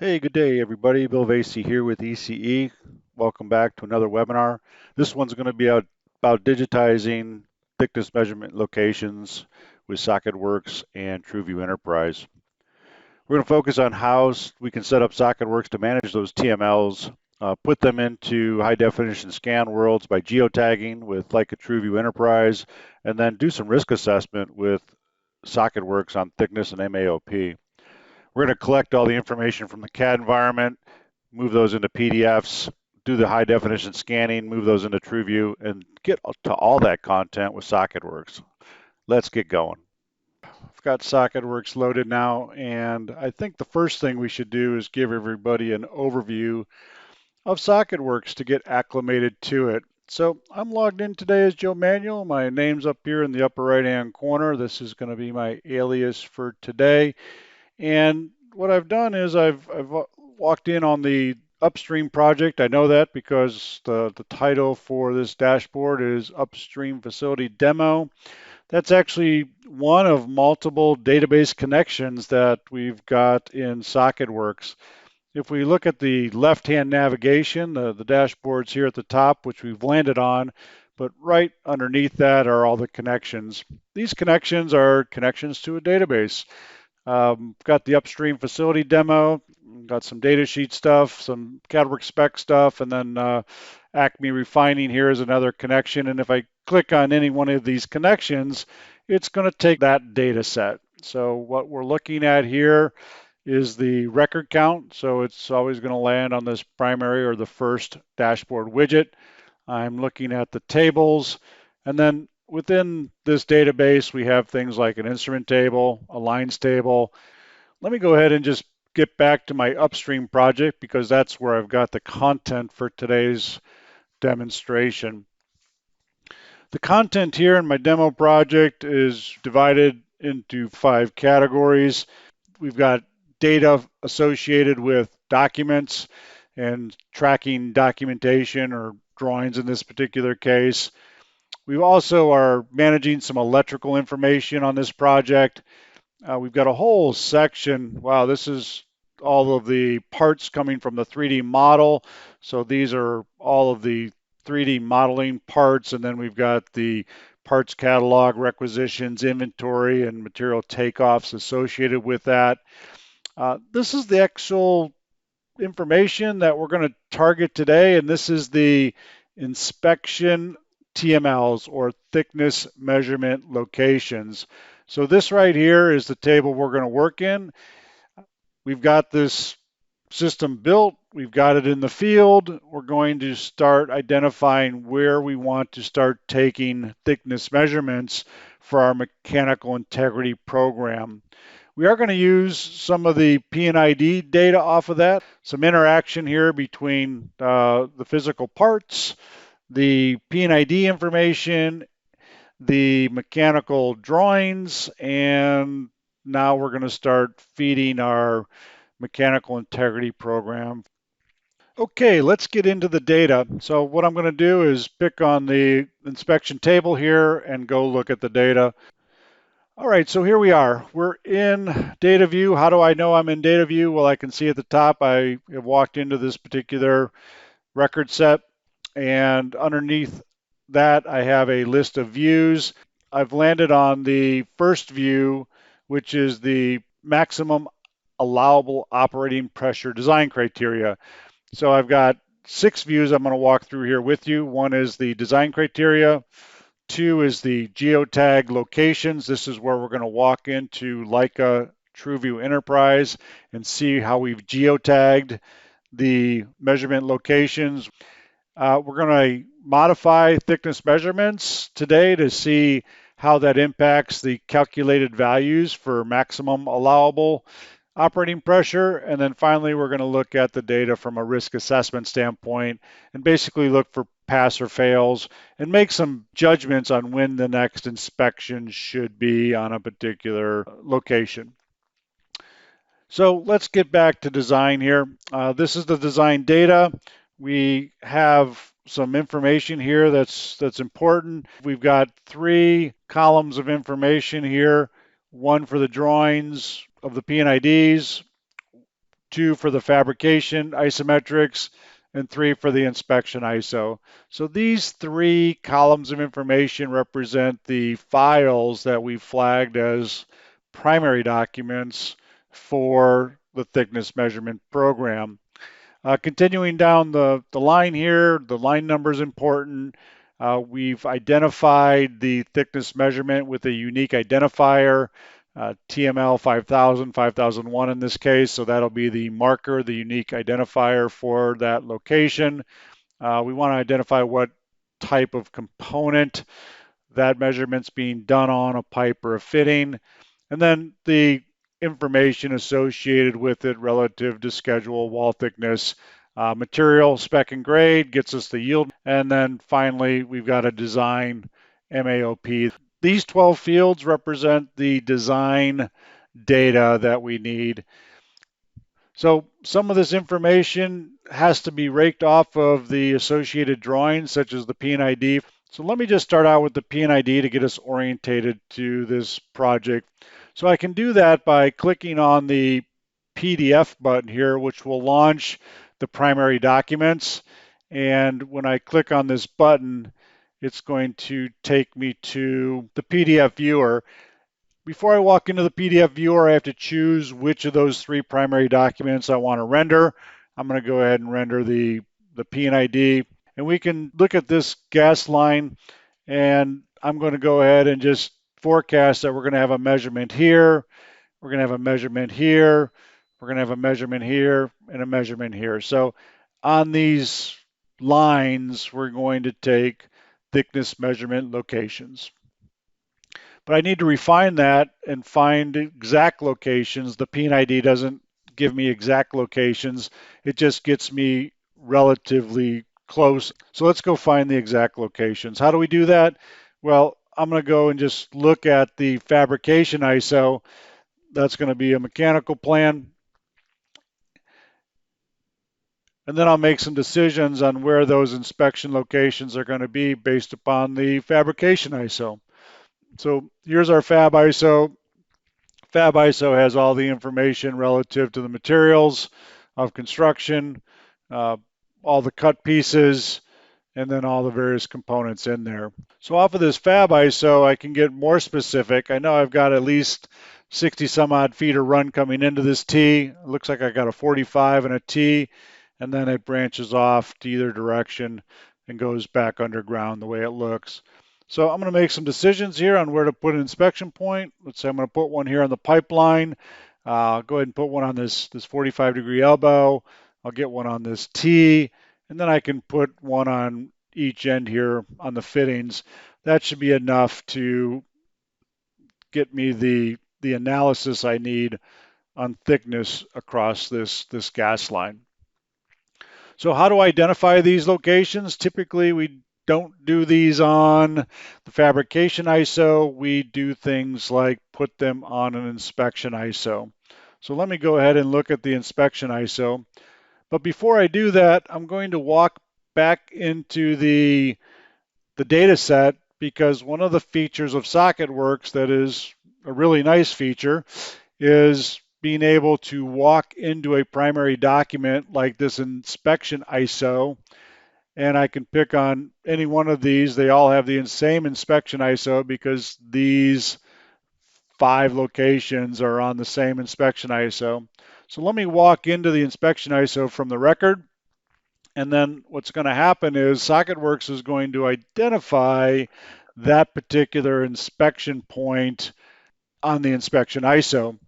Hey, good day, everybody. Bill Vasey here with ECE. Welcome back to another webinar. This one's going to be about digitizing thickness measurement locations with SOCKETWorx and TrueView Enterprise. We're going to focus on how we can set up SOCKETWorx to manage those TMLs, put them into high definition scan worlds by geotagging with like a TrueView Enterprise, and then do some risk assessment with SOCKETWorx on thickness and MAOP. We're going to collect all the information from the CAD environment, move those into PDFs, do the high definition scanning, move those into TrueView, and get to all that content with SOCKETWorx. Let's get going. I've got SOCKETWorx loaded now, and I think the first thing we should do is give everybody an overview of SOCKETWorx to get acclimated to it. So I'm logged in today as Joe Manuel. My name's up here in the upper right-hand corner. This is going to be my alias for today. And what I've done is I've walked in on the upstream project. I know that because the title for this dashboard is Upstream Facility Demo. That's actually one of multiple database connections that we've got in SOCKETWorx. If we look at the left-hand navigation, the dashboard's here at the top, which we've landed on, but right underneath that are all the connections. These connections are connections to a database. Got the upstream facility demo, got some data sheet stuff, some CADWorx spec stuff, and then Acme Refining here is another connection. And if I click on any one of these connections, it's going to take that data set. So what we're looking at here is the record count. So it's always going to land on this primary or the first dashboard widget. I'm looking at the tables, and then within this database, we have things like an instrument table, a lines table. Let me go ahead and just get back to my upstream project because that's where I've got the content for today's demonstration. The content here in my demo project is divided into 5 categories. We've got data associated with documents and tracking documentation or drawings in this particular case. We also are managing some electrical information on this project. We've got a whole section. Wow, this is all of the parts coming from the 3D model. So these are all of the 3D modeling parts, and then we've got the parts catalog, requisitions, inventory, and material takeoffs associated with that. This is the actual information that we're going to target today, and this is the inspection TMLs or thickness measurement locations. So this right here is the table we're going to work in. We've got this system built, we've got it in the field. We're going to start identifying where we want to start taking thickness measurements for our mechanical integrity program. We are going to use some of the P&ID data off of that, some interaction here between the physical parts, the P&ID information, the mechanical drawings, and now we're going to start feeding our mechanical integrity program. Okay, let's get into the data. So what I'm going to do is pick on the inspection table here and go look at the data. All right, so here we are. We're in data view. How do I know I'm in data view? Well, I can see at the top I have walked into this particular record set, and underneath that I have a list of views. I've landed on the first view, which is the maximum allowable operating pressure design criteria. So I've got 6 views I'm going to walk through here with you. One is the design criteria. 2 is the Geotag locations. This is where we're going to walk into Leica TrueView Enterprise and see how we've geotagged the measurement locations. We're going to modify thickness measurements today to see how that impacts the calculated values for maximum allowable operating pressure. And then finally, we're going to look at the data from a risk assessment standpoint and basically look for pass or fails and make some judgments on when the next inspection should be on a particular location. So let's get back to design here. This is the design data. We have some information here that's important. We've got 3 columns of information here, one for the drawings of the P&IDs, 2 for the fabrication isometrics, and 3 for the inspection ISO. So these 3 columns of information represent the files that we flagged as primary documents for the thickness measurement program. Continuing down the line here, the line number is important. We've identified the thickness measurement with a unique identifier, TML 5000, 5001 in this case, so that'll be the marker, the unique identifier for that location. We want to identify what type of component that measurement's being done on, a pipe or a fitting, and then the information associated with it relative to schedule, wall thickness, material, spec and grade gets us the yield, and then finally we've got a design MAOP. These 12 fields represent the design data that we need. So some of this information has to be raked off of the associated drawings, such as the P&ID. So let me just start out with the P&ID to get us orientated to this project. So I can do that by clicking on the PDF button here, which will launch the primary documents. And when I click on this button, it's going to take me to the PDF viewer. Before I walk into the PDF viewer, I have to choose which of those 3 primary documents I want to render. I'm going to go ahead and render the P&ID. And we can look at this gas line, and I'm going to go ahead and just forecast that we're going to have a measurement here, we're going to have a measurement here, we're going to have a measurement here, and a measurement here. So on these lines, we're going to take thickness measurement locations. But I need to refine that and find exact locations. The P&ID doesn't give me exact locations. It just gets me relatively close. So let's go find the exact locations. How do we do that? Well, I'm going to go and just look at the fabrication ISO. That's going to be a mechanical plan. And then I'll make some decisions on where those inspection locations are going to be based upon the fabrication ISO. So here's our Fab ISO. Fab ISO has all the information relative to the materials of construction, all the cut pieces, and then all the various components in there. So off of this Fab ISO, I can get more specific. I know I've got at least 60 some odd feet of run coming into this T. It looks like I got a 45 and a T, and then it branches off to either direction and goes back underground the way it looks. So I'm going to make some decisions here on where to put an inspection point. Let's say I'm going to put one here on the pipeline. I'll go ahead and put one on this 45-degree elbow. I'll get one on this T, and then I can put one on each end here on the fittings. That should be enough to get me the analysis I need on thickness across this gas line. So how do I identify these locations? Typically, we don't do these on the fabrication ISO. We do things like put them on an inspection ISO. So let me go ahead and look at the inspection ISO. But before I do that, I'm going to walk back into the data set, because one of the features of SOCKETWorx that is a really nice feature is being able to walk into a primary document like this inspection ISO, and I can pick on any one of these. They all have the same inspection ISO because these 5 locations are on the same inspection ISO. So let me walk into the inspection ISO from the record, and then what's going to happen is SOCKETWorx is going to identify that particular inspection point on the inspection ISO.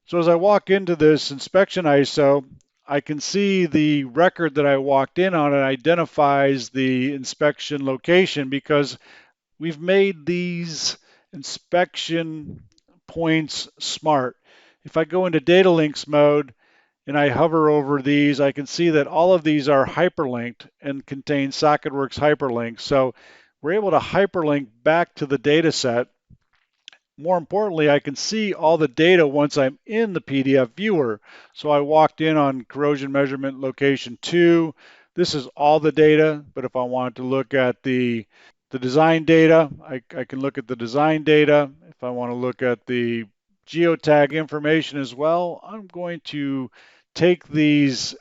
So as I walk into this inspection ISO, I can see the record that I walked in on. It identifies the inspection location because we've made these inspection points smart. If I go into data links mode and I hover over these, I can see that all of these are hyperlinked and contain SOCKETWorx hyperlinks. So we're able to hyperlink back to the data set. More importantly, I can see all the data once I'm in the PDF viewer. So I walked in on corrosion measurement location 2. This is all the data, but if I want to look at the design data, I can look at the design data. If I want to look at the geotag information as well, I'm going to take these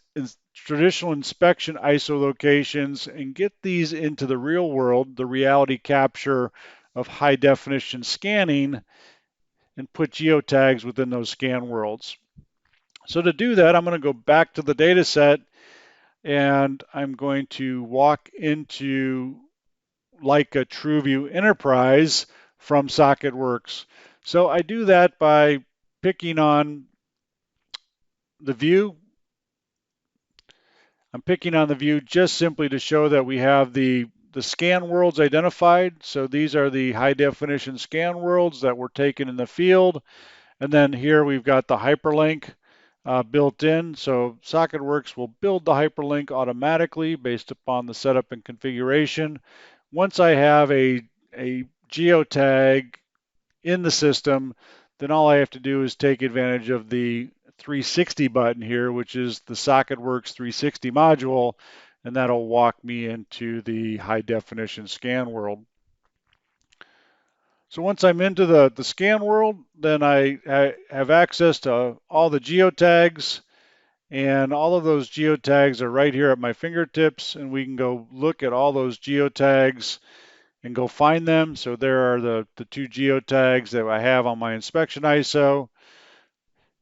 traditional inspection ISO locations and get these into the real world, the reality capture of high definition scanning, and put geotags within those scan worlds. So to do that, I'm going to go back to the data set and I'm going to walk into like a TrueView Enterprise from SOCKETWorx. So I do that by picking on the view. I'm picking on the view just simply to show that we have the scan worlds identified. So these are the high definition scan worlds that were taken in the field. And then here we've got the hyperlink built in. So SOCKETWorx will build the hyperlink automatically based upon the setup and configuration. Once I have a geotag in the system, then all I have to do is take advantage of the 360 button here, which is the SOCKETWorx 360 module, and that'll walk me into the high definition scan world. So once I'm into the scan world, then I have access to all the geotags, and all of those geotags are right here at my fingertips, and we can go look at all those geotags and go find them. So there are the two geotags that I have on my inspection ISO.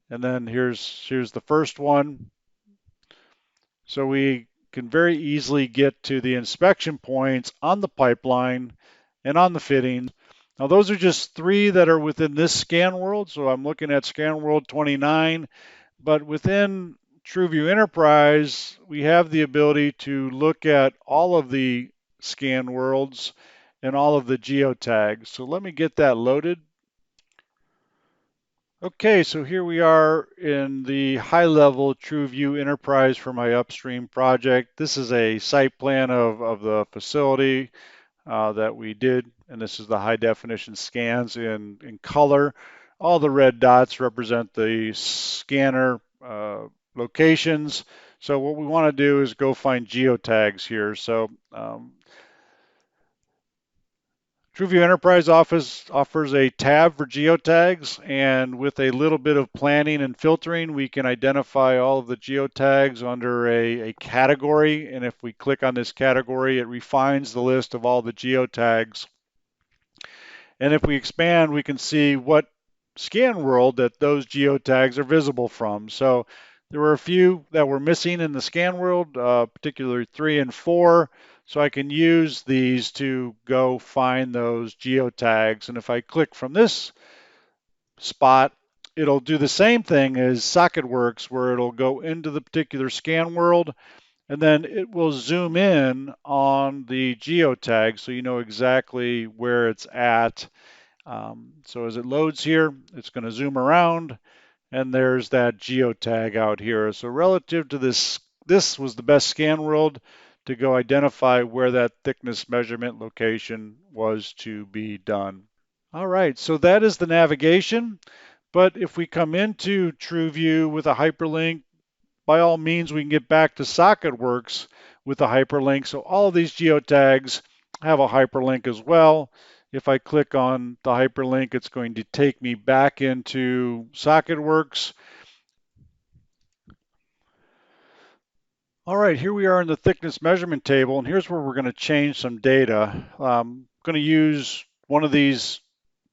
And then here's the first one. So we can very easily get to the inspection points on the pipeline and on the fittings. Now those are just three that are within this scan world. So I'm looking at scan world 29, but within TrueView Enterprise, we have the ability to look at all of the scan worlds and all of the geotags. So let me get that loaded. Okay, so here we are in the high-level TrueView Enterprise for my upstream project. This is a site plan of the facility that we did, and this is the high-definition scans in color. All the red dots represent the scanner locations. So what we want to do is go find geotags here. So TrueView Enterprise offers a tab for geotags, and with a little bit of planning and filtering, we can identify all of the geotags under a category. And if we click on this category, it refines the list of all the geotags. And if we expand, we can see what scan world that those geotags are visible from. So there were a few that were missing in the scan world, particularly 3 and 4. So I can use these to go find those geotags. And if I click from this spot, it'll do the same thing as SOCKETWorx, where it'll go into the particular scan world, and then it will zoom in on the geotag so you know exactly where it's at. So as it loads here, it's going to zoom around, and there's that geotag out here. So relative to this was the best scan world to go identify where that thickness measurement location was to be done. All right, so that is the navigation. But if we come into TrueView with a hyperlink, by all means, we can get back to SOCKETWorx with a hyperlink. So all of these geotags have a hyperlink as well. If I click on the hyperlink, it's going to take me back into SOCKETWorx. All right, here we are in the thickness measurement table, and here's where we're going to change some data. I'm going to use one of these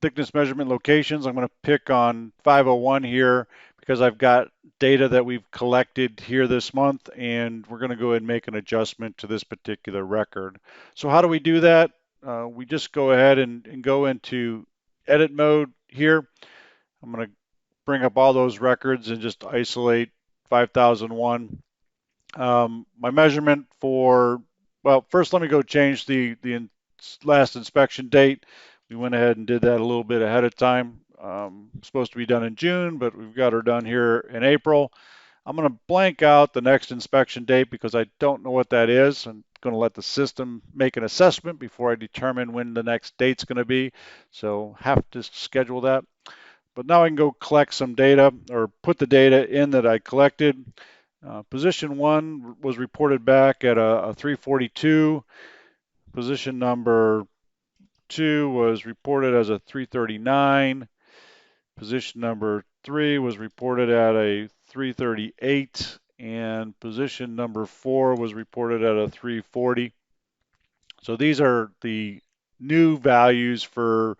thickness measurement locations. I'm going to pick on 501 here because I've got data that we've collected here this month, and we're going to go ahead and make an adjustment to this particular record. So how do we do that? We just go ahead and go into edit mode here. I'm going to bring up all those records and just isolate 5001. My measurement for, well, first let me go change the last inspection date. We went ahead and did that a little bit ahead of time. Supposed to be done in June, but we've got her done here in April. I'm going to blank out the next inspection date because I don't know what that is. I'm going to let the system make an assessment before I determine when the next date's going to be. So have to schedule that. But now I can go collect some data or put the data in that I collected. Position 1 was reported back at a 342. Position number 2 was reported as a 339. Position number 3 was reported at a 338, and position number 4 was reported at a 340. So these are the new values for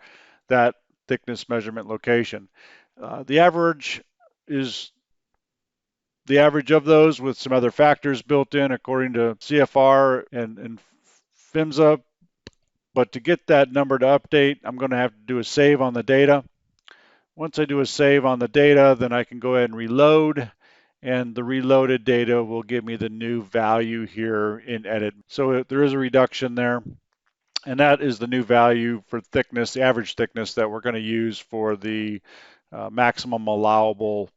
that thickness measurement location. The average is the average of those with some other factors built in according to CFR and PHMSA. But to get that number to update, I'm going to have to do a save on the data. Once I do a save on the data, then I can go ahead and reload, and the reloaded data will give me the new value here in edit. So there is a reduction there, and that is the new value for thickness, the average thickness that we're going to use for the maximum allowable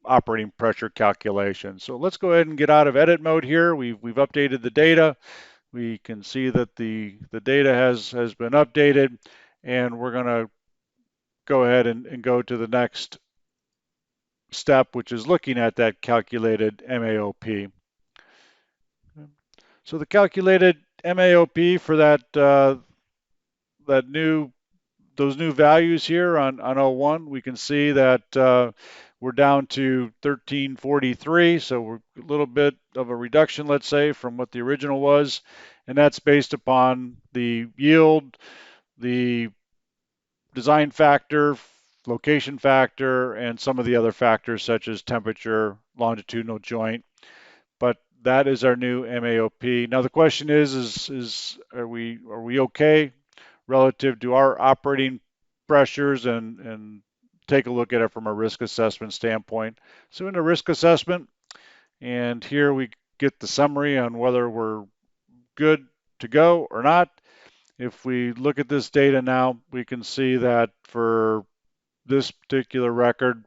operating pressure calculation. So let's go ahead and get out of edit mode here. We've updated the data. We can see that the data has been updated, and we're going to go ahead and go to the next step, which is looking at that calculated MAOP. So the calculated MAOP for those new values here on 01, we can see that we're down to 1343, so we're a little bit of a reduction, let's say, from what the original was, and that's based upon the yield, the design factor, location factor, and some of the other factors such as temperature, longitudinal joint. But that is our new MAOP. Now the question is are we okay relative to our operating pressures, and take a look at it from a risk assessment standpoint. So in the risk assessment, and here we get the summary on whether we're good to go or not. If we look at this data now, we can see that for this particular record,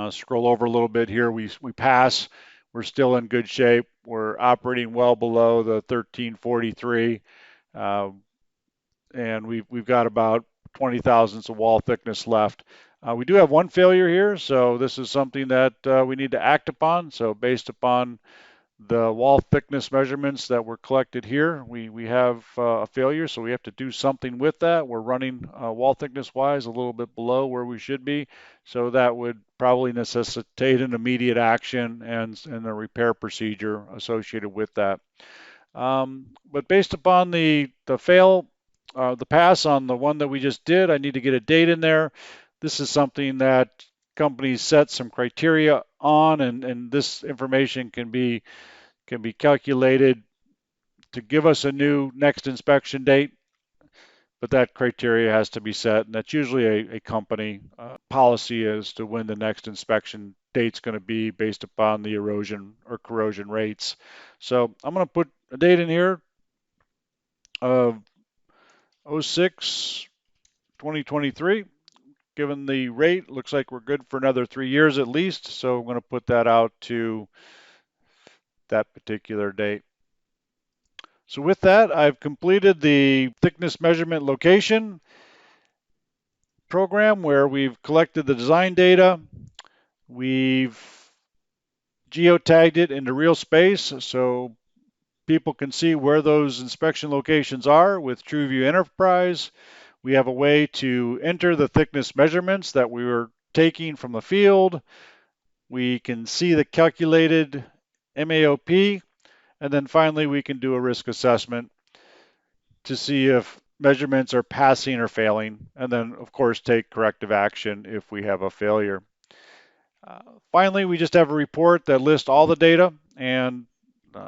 scroll over a little bit here, we pass. We're still in good shape. We're operating well below the 1343, and we've got about 20 thousandths of wall thickness left. We do have one failure here, so this is something that we need to act upon. So based upon the wall thickness measurements that were collected here, we have a failure, so we have to do something with that. We're running wall thickness wise a little bit below where we should be, so that would probably necessitate an immediate action and a repair procedure associated with that. But based upon the pass on the one that we just did, I need to get a date in there. This is something that companies set some criteria on, and this information can be calculated to give us a new next inspection date, but that criteria has to be set, and that's usually a company policy as to when the next inspection date's going to be based upon the erosion or corrosion rates. So I'm going to put a date in here of 06/2023. Given the rate, looks like we're good for another 3 years at least, so I'm going to put that out to that particular date. So with that, I've completed the thickness measurement location program where we've collected the design data, we've geotagged it into real space so people can see where those inspection locations are with TrueView Enterprise. We have a way to enter the thickness measurements that we were taking from the field. We can see the calculated MAOP, and then finally we can do a risk assessment to see if measurements are passing or failing, and then of course take corrective action if we have a failure. Finally, we just have a report that lists all the data, and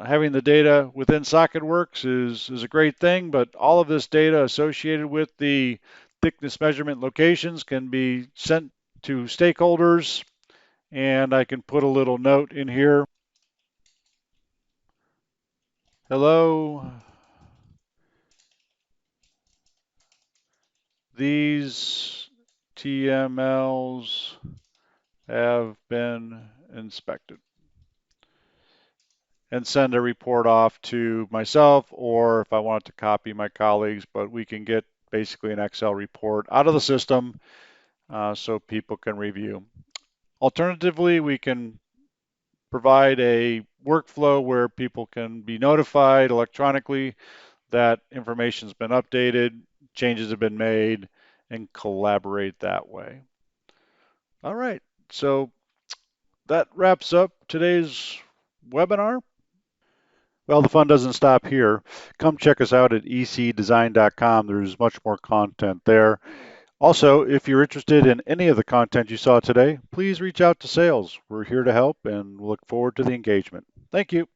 having the data within SOCKETWorx is a great thing, but all of this data associated with the thickness measurement locations can be sent to stakeholders, and I can put a little note in here. Hello, these TMLs have been inspected, and send a report off to myself, or if I wanted to copy my colleagues, but we can get basically an Excel report out of the system so people can review. Alternatively, we can provide a workflow where people can be notified electronically that information's been updated, changes have been made, and collaborate that way. All right, so that wraps up today's webinar. Well, the fun doesn't stop here. Come check us out at ecdesign.com. There's much more content there. Also, if you're interested in any of the content you saw today, please reach out to sales. We're here to help and look forward to the engagement. Thank you.